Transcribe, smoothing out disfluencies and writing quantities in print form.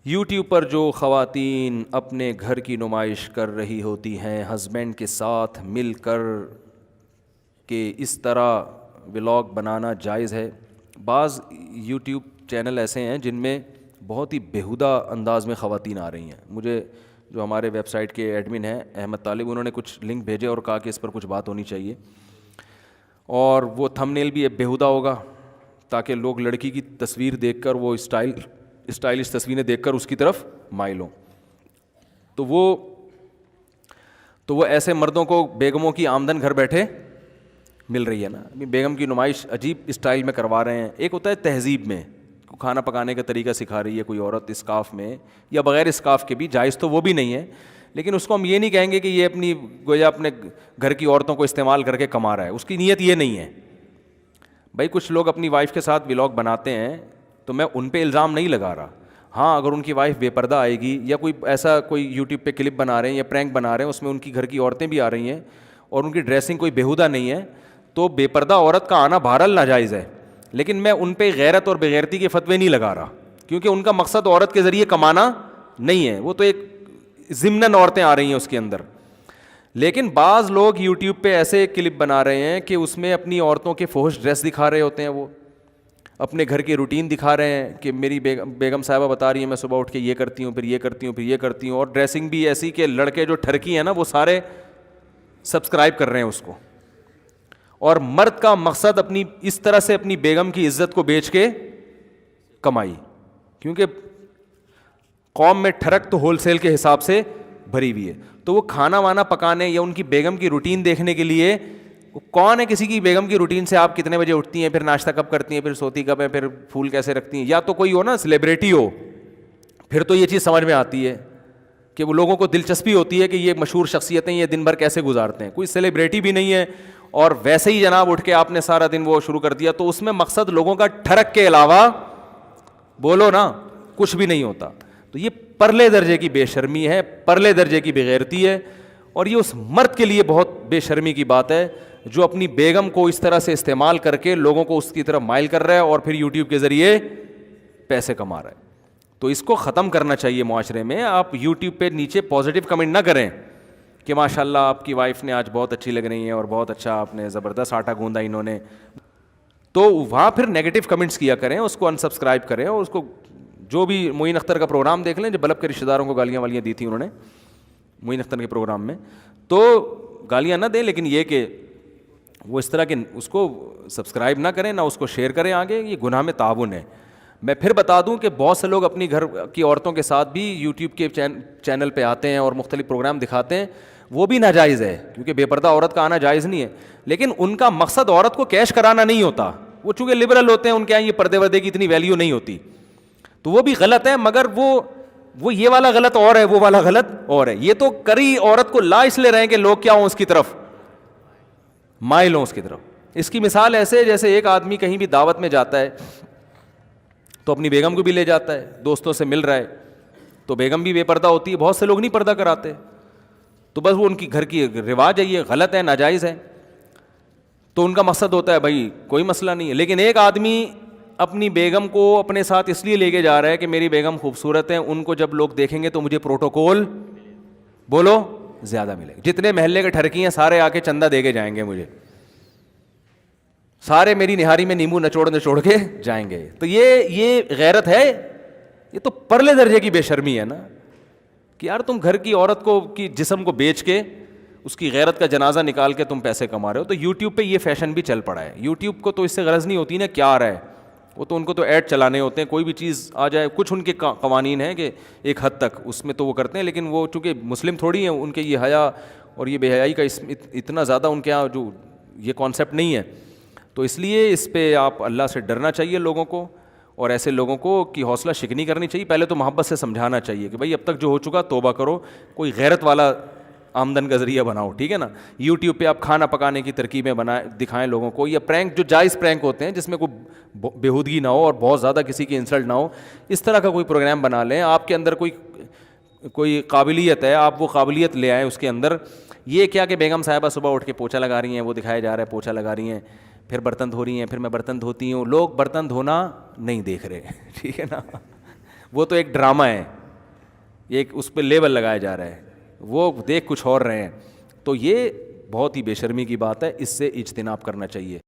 YouTube پر جو خواتین اپنے گھر کی نمائش کر رہی ہوتی ہیں ہسبینڈ کے ساتھ مل کر کہ اس طرح ولاگ بنانا جائز ہے؟ بعض یوٹیوب چینل ایسے ہیں جن میں بہت ہی بیہودہ انداز میں خواتین آ رہی ہیں. مجھے جو ہمارے ویب سائٹ کے ایڈمن ہیں احمد طالب, انہوں نے کچھ لنک بھیجے اور کہا کہ اس پر کچھ بات ہونی چاہیے, اور وہ تھم نیل بھی بیہودہ ہوگا تاکہ لوگ لڑکی کی تصویر دیکھ کر وہ اسٹائلش تصویریں دیکھ کر اس کی طرف مائل ہوں. تو وہ ایسے مردوں کو بیگموں کی آمدن گھر بیٹھے مل رہی ہے نا. بیگم کی نمائش عجیب اسٹائل میں کروا رہے ہیں. ایک ہوتا ہے تہذیب میں کھانا پکانے کا طریقہ سکھا رہی ہے کوئی عورت اسکارف میں یا بغیر اسکارف کے بھی, جائز تو وہ بھی نہیں ہے, لیکن اس کو ہم یہ نہیں کہیں گے کہ یہ اپنی گویا اپنے گھر کی عورتوں کو استعمال کر کے کما رہا ہے. اس کی نیت یہ نہیں ہے. بھائی کچھ لوگ اپنی وائف کے ساتھ ولاگ بناتے ہیں تو میں ان پہ الزام نہیں لگا رہا. ہاں اگر ان کی وائف بے پردہ آئے گی یا کوئی یوٹیوب پہ کلپ بنا رہے ہیں یا پرینک بنا رہے ہیں, اس میں ان کی گھر کی عورتیں بھی آ رہی ہیں اور ان کی ڈریسنگ کوئی بیہودہ نہیں ہے, تو بے پردہ عورت کا آنا بہرحال ناجائز ہے. لیکن میں ان پہ غیرت اور بغیرتی کے فتوے نہیں لگا رہا, کیونکہ ان کا مقصد عورت کے ذریعے کمانا نہیں ہے. وہ تو ایک ضمناً عورتیں آ رہی ہیں اس کے اندر. لیکن بعض لوگ یوٹیوب پہ ایسے کلپ بنا رہے ہیں کہ اس میں اپنی عورتوں کے فحش ڈریس دکھا رہے ہوتے ہیں, وہ اپنے گھر کی روٹین دکھا رہے ہیں کہ میری بیگم صاحبہ بتا رہی ہیں میں صبح اٹھ کے یہ کرتی ہوں, پھر یہ کرتی ہوں, پھر یہ کرتی ہوں, اور ڈریسنگ بھی ایسی کہ لڑکے جو ٹھرکی ہیں نا وہ سارے سبسکرائب کر رہے ہیں اس کو. اور مرد کا مقصد اپنی اس طرح سے اپنی بیگم کی عزت کو بیچ کے کمائی, کیونکہ قوم میں ٹھڑک تو ہول سیل کے حساب سے بھری ہوئی ہے. تو وہ کھانا وانا پکانے یا ان کی بیگم کی روٹین دیکھنے کے لیے, کون ہے کسی کی بیگم کی روٹین سے آپ کتنے بجے اٹھتی ہیں, پھر ناشتہ کب کرتی ہیں, پھر سوتی کب ہیں, پھر پھول کیسے رکھتی ہیں, یا تو کوئی ہو نا سیلیبریٹی ہو, پھر تو یہ چیز سمجھ میں آتی ہے کہ وہ لوگوں کو دلچسپی ہوتی ہے کہ یہ مشہور شخصیتیں یہ دن بھر کیسے گزارتے ہیں. کوئی سیلیبریٹی بھی نہیں ہے اور ویسے ہی جناب اٹھ کے آپ نے سارا دن وہ شروع کر دیا, تو اس میں مقصد لوگوں کا ٹھڑک کے علاوہ بولو نا کچھ بھی نہیں ہوتا. تو یہ پرلے درجے کی بے شرمی ہے, پرلے درجے کی بغیرتی ہے, اور یہ اس مرد کے لیے بہت بے شرمی کی بات ہے جو اپنی بیگم کو اس طرح سے استعمال کر کے لوگوں کو اس کی طرف مائل کر رہا ہے اور پھر یوٹیوب کے ذریعے پیسے کما رہا ہے. تو اس کو ختم کرنا چاہیے معاشرے میں. آپ یوٹیوب پہ نیچے پازیٹیو کمنٹ نہ کریں کہ ماشاء اللہ آپ کی وائف نے آج بہت اچھی لگ رہی ہیں اور بہت اچھا آپ نے زبردست آٹا گوندا انہوں نے, تو وہاں پھر نیگیٹو کمنٹس کیا کریں, اس کو انسبسکرائب کریں, اور اس کو جو بھی معین اختر کا پروگرام دیکھ لیں جو بلب کے رشتہ داروں کو گالیاں والیاں دی تھیں انہوں نے معین اختر کے پروگرام میں, تو گالیاں نہ دیں, لیکن یہ کہ وہ اس طرح کے اس کو سبسکرائب نہ کریں, نہ اس کو شیئر کریں آگے, یہ گناہ میں تعاون ہے. میں پھر بتا دوں کہ بہت سے لوگ اپنی گھر کی عورتوں کے ساتھ بھی یوٹیوب کے چینل پہ آتے ہیں اور مختلف پروگرام دکھاتے ہیں, وہ بھی ناجائز ہے کیونکہ بے پردہ عورت کا آنا جائز نہیں ہے. لیکن ان کا مقصد عورت کو کیش کرانا نہیں ہوتا, وہ چونکہ لبرل ہوتے ہیں ان کے یہاں یہ پردے وردے کی اتنی ویلیو نہیں ہوتی, تو وہ بھی غلط ہے. مگر وہ یہ والا غلط اور ہے, وہ والا غلط اور ہے. یہ تو کری عورت کو لا اس لیے رہے ہیں کہ لوگ کیا ہوں اس کی طرف مائل ہوں اس کی طرف. اس کی مثال ایسے جیسے ایک آدمی کہیں بھی دعوت میں جاتا ہے تو اپنی بیگم کو بھی لے جاتا ہے, دوستوں سے مل رہا ہے تو بیگم بھی بے پردہ ہوتی ہے. بہت سے لوگ نہیں پردہ کراتے, تو بس وہ ان کی گھر کی رواج ہے, یہ غلط ہے, ناجائز ہے. تو ان کا مقصد ہوتا ہے بھائی کوئی مسئلہ نہیں ہے. لیکن ایک آدمی اپنی بیگم کو اپنے ساتھ اس لیے لے کے جا رہا ہے کہ میری بیگم خوبصورت ہے, ان کو جب لوگ دیکھیں گے تو مجھے پروٹوکول بولو زیادہ ملے گا. جتنے محلے کے ٹھرکی ہیں سارے آ کے چندہ دے کے جائیں گے مجھے, سارے میری نہاری میں نیمبو نچوڑ کے جائیں گے. تو یہ غیرت ہے, یہ تو پرلے درجے کی بے شرمی ہے نا کہ یار تم گھر کی عورت کو کی جسم کو بیچ کے اس کی غیرت کا جنازہ نکال کے تم پیسے کما رہے ہو. تو یوٹیوب پہ یہ فیشن بھی چل پڑا ہے. یوٹیوب کو تو اس سے غرض نہیں ہوتی نا کیا آ رہا ہے, وہ تو ان کو تو ایڈ چلانے ہوتے ہیں, کوئی بھی چیز آ جائے. کچھ ان کے قوانین ہیں کہ ایک حد تک اس میں تو وہ کرتے ہیں, لیکن وہ چونکہ مسلم تھوڑی ہیں, ان کے یہ حیا اور یہ بے حیائی کا اتنا زیادہ ان کے یہاں جو یہ کانسیپٹ نہیں ہے. تو اس لیے اس پہ آپ اللہ سے ڈرنا چاہیے لوگوں کو, اور ایسے لوگوں کو کی حوصلہ شکنی کرنی چاہیے. پہلے تو محبت سے سمجھانا چاہیے کہ بھائی اب تک جو ہو چکا توبہ کرو, کوئی غیرت والا آمدن کا ذریعہ بناؤ, ٹھیک ہے نا. یوٹیوب پہ آپ کھانا پکانے کی ترکیبیں دکھائیں لوگوں کو, یا پرینک جو جائز پرینک ہوتے ہیں جس میں کوئی بےہودگی نہ ہو اور بہت زیادہ کسی کی انسلٹ نہ ہو, اس طرح کا کوئی پروگرام بنا لیں. آپ کے اندر کوئی قابلیت ہے, آپ وہ قابلیت لے آئیں اس کے اندر. یہ کیا کہ بیگم صاحبہ صبح اٹھ کے پوچھا لگا رہی ہیں, وہ دکھایا جا رہا ہے پوچھا لگا رہی ہیں, پھر برتن دھو رہی ہیں, پھر میں برتن دھوتی ہوں. لوگ برتن دھونا نہیں دیکھ رہے, ٹھیک ہے نا, وہ تو ایک ڈرامہ ہے. ایک اس پہ لیبل لگایا جا رہا ہے, وہ دیکھ کچھ اور رہے ہیں. تو یہ بہت ہی بے شرمی کی بات ہے, اس سے اجتناب کرنا چاہیے.